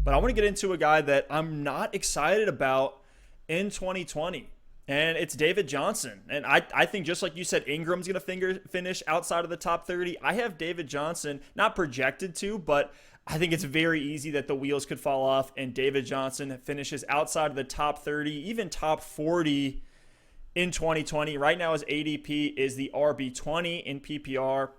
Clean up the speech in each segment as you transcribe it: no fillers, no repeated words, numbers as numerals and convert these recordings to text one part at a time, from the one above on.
But I want to get into a guy that I'm not excited about in 2020. And it's David Johnson. And I think just like you said, Ingram's going to finish outside of the top 30. I have David Johnson, not projected to, but I think it's very easy that the wheels could fall off and David Johnson finishes outside of the top 30, even top 40 in 2020. Right now his ADP is the RB20 in PPR.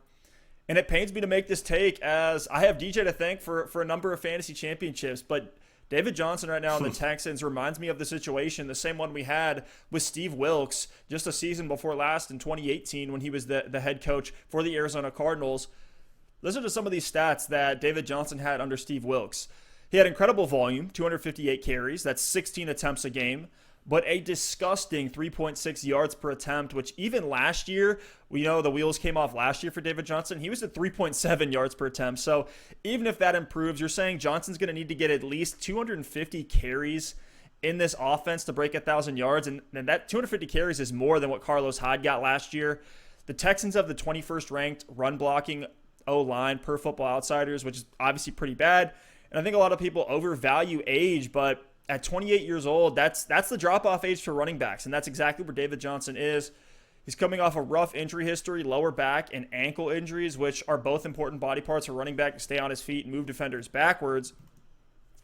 And it pains me to make this take as I have DJ to thank for a number of fantasy championships, but David Johnson right now on the Texans reminds me of the situation, the same one we had with Steve Wilkes just a season before last in 2018 when he was the head coach for the Arizona Cardinals. Listen to some of these stats that David Johnson had under Steve Wilkes. He had incredible volume, 258 carries. That's 16 attempts a game, but a disgusting 3.6 yards per attempt, which even last year, we know the wheels came off last year for David Johnson. He was at 3.7 yards per attempt. So even if that improves, you're saying Johnson's going to need to get at least 250 carries in this offense to break 1,000 yards. And that 250 carries is more than what Carlos Hyde got last year. The Texans have the 21st ranked run blocking O-line per Football Outsiders, which is obviously pretty bad. And I think a lot of people overvalue age, but at 28 years old, that's the drop-off age for running backs, and that's exactly where David Johnson is. He's coming off a rough injury history, lower back and ankle injuries, which are both important body parts for running back to stay on his feet and move defenders backwards.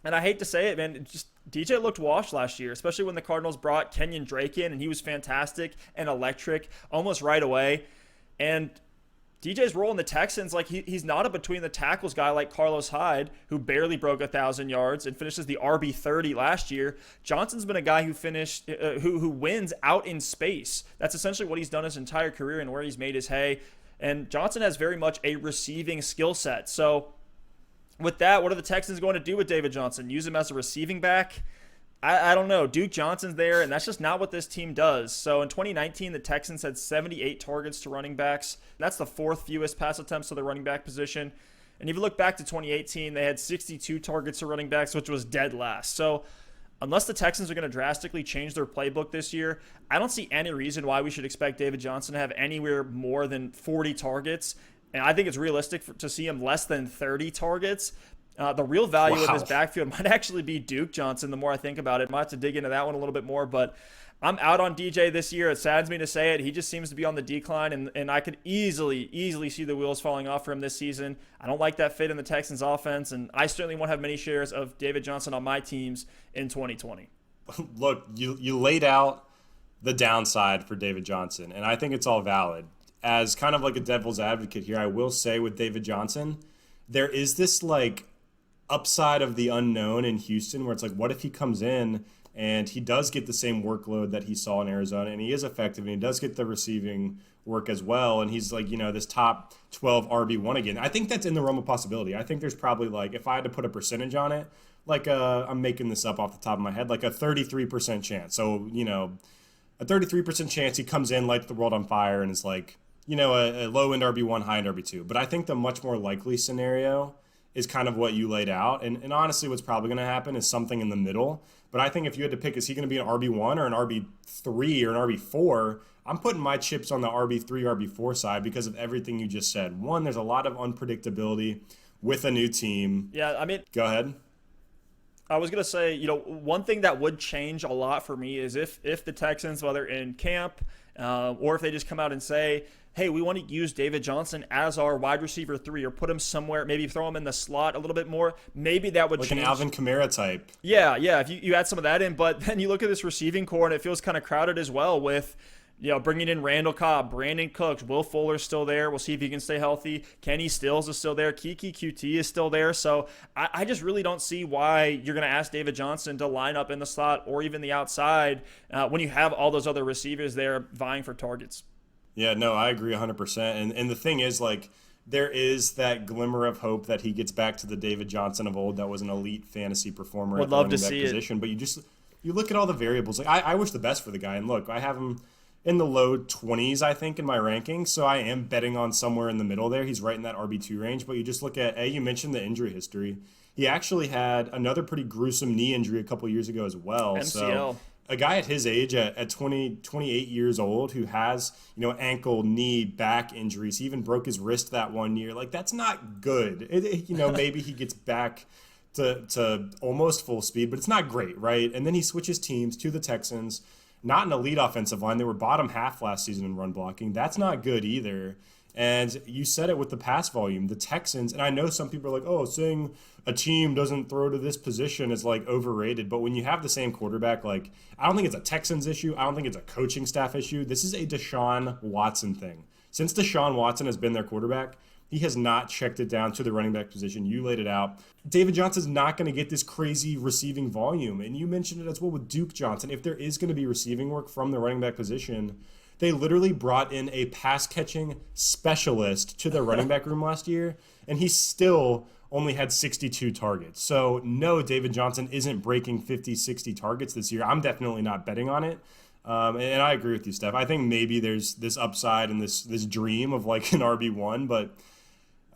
And I hate to say it, man, DJ looked washed last year, especially when the Cardinals brought Kenyon Drake in, and he was fantastic and electric almost right away. And DJ's role in the Texans, like he's not a between the tackles guy like Carlos Hyde, who barely broke 1,000 yards and finishes the RB30 last year. Johnson's been a guy who wins out in space. That's essentially what he's done his entire career and where he's made his hay. And Johnson has very much a receiving skill set. So with that, what are the Texans going to do with David Johnson? Use him as a receiving back? I don't know. Duke Johnson's there, and that's just not what this team does. So in 2019, the Texans had 78 targets to running backs. That's the fourth fewest pass attempts to the running back position. And if you look back to 2018, they had 62 targets to running backs, which was dead last. So unless the Texans are going to drastically change their playbook this year, I don't see any reason why we should expect David Johnson to have anywhere more than 40 targets. And I think it's realistic to see him less than 30 targets. The real value in this backfield might actually be Duke Johnson the more I think about it. Might have to dig into that one a little bit more, but I'm out on DJ this year. It saddens me to say it. He just seems to be on the decline, and I could easily see the wheels falling off for him this season. I don't like that fit in the Texans offense, and I certainly won't have many shares of David Johnson on my teams in 2020. Look, you laid out the downside for David Johnson, and I think it's all valid. As kind of like a devil's advocate here, I will say with David Johnson, there is this like upside of the unknown in Houston where it's like, what if he comes in and he does get the same workload that he saw in Arizona and he is effective and he does get the receiving work as well and he's like, this top 12 RB1 again. I think that's in the realm of possibility. I think there's probably like, if I had to put a percentage on it, like I'm making this up off the top of my head, like a 33% chance. So, a 33% chance he comes in, lights the world on fire and is like, a low-end RB1, high-end RB2. But I think the much more likely scenario is kind of what you laid out. And honestly, what's probably going to happen is something in the middle. But I think if you had to pick, is he going to be an RB1 or an RB3 or an RB4? I'm putting my chips on the RB3, RB4 side because of everything you just said. One, there's a lot of unpredictability with a new team. Yeah, I mean, go ahead. I was going to say, one thing that would change a lot for me is if the Texans, whether in camp or if they just come out and say, hey, we want to use David Johnson as our wide receiver 3 or put him somewhere, maybe throw him in the slot a little bit more. Maybe that would like change. Like an Alvin Kamara type. Yeah. If you add some of that in, but then you look at this receiving core and it feels kind of crowded as well with, bringing in Randall Cobb, Brandon Cooks, Will Fuller's still there. We'll see if he can stay healthy. Kenny Stills is still there. Kiki QT is still there. So I just really don't see why you're going to ask David Johnson to line up in the slot or even the outside when you have all those other receivers there vying for targets. Yeah, no, I agree 100%. And the thing is, like, there is that glimmer of hope that he gets back to the David Johnson of old that was an elite fantasy performer Would at the love to running back see position. It. But you look at all the variables. Like, I wish the best for the guy. And look, I have him in the low 20s, I think, in my rankings. So I am betting on somewhere in the middle there. He's right in that RB2 range. But you just look at, you mentioned the injury history. He actually had another pretty gruesome knee injury a couple years ago as well. MCL. So a guy at his age, at 28 years old, who has, ankle, knee, back injuries. He even broke his wrist that one year. Like, that's not good. Maybe he gets back to almost full speed, but it's not great, right? And then he switches teams to the Texans, not an elite offensive line. They were bottom half last season in run blocking. That's not good either. And you said it with the pass volume. The Texans, and I know some people are like, oh, saying a team doesn't throw to this position is like overrated. But when you have the same quarterback, like, I don't think it's a Texans issue. I don't think it's a coaching staff issue. This is a Deshaun Watson thing. Since Deshaun Watson has been their quarterback, he has not checked it down to the running back position. You laid it out. David Johnson's not going to get this crazy receiving volume. And you mentioned it as well with Duke Johnson. If there is going to be receiving work from the running back position, they literally brought in a pass-catching specialist to their running back room last year, and he still only had 62 targets. So, no, David Johnson isn't breaking 50, 60 targets this year. I'm definitely not betting on it. And I agree with you, Steph. I think maybe there's this upside and this dream of like an RB1, but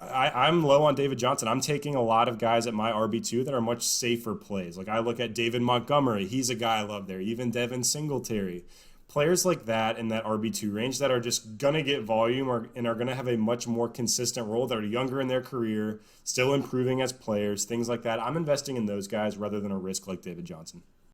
I'm low on David Johnson. I'm taking a lot of guys at my RB2 that are much safer plays. Like I look at David Montgomery. He's a guy I love there. Even Devin Singletary. Players like that in that RB2 range that are just going to get volume and are going to have a much more consistent role, that are younger in their career, still improving as players, things like that. I'm investing in those guys rather than a risk like David Johnson.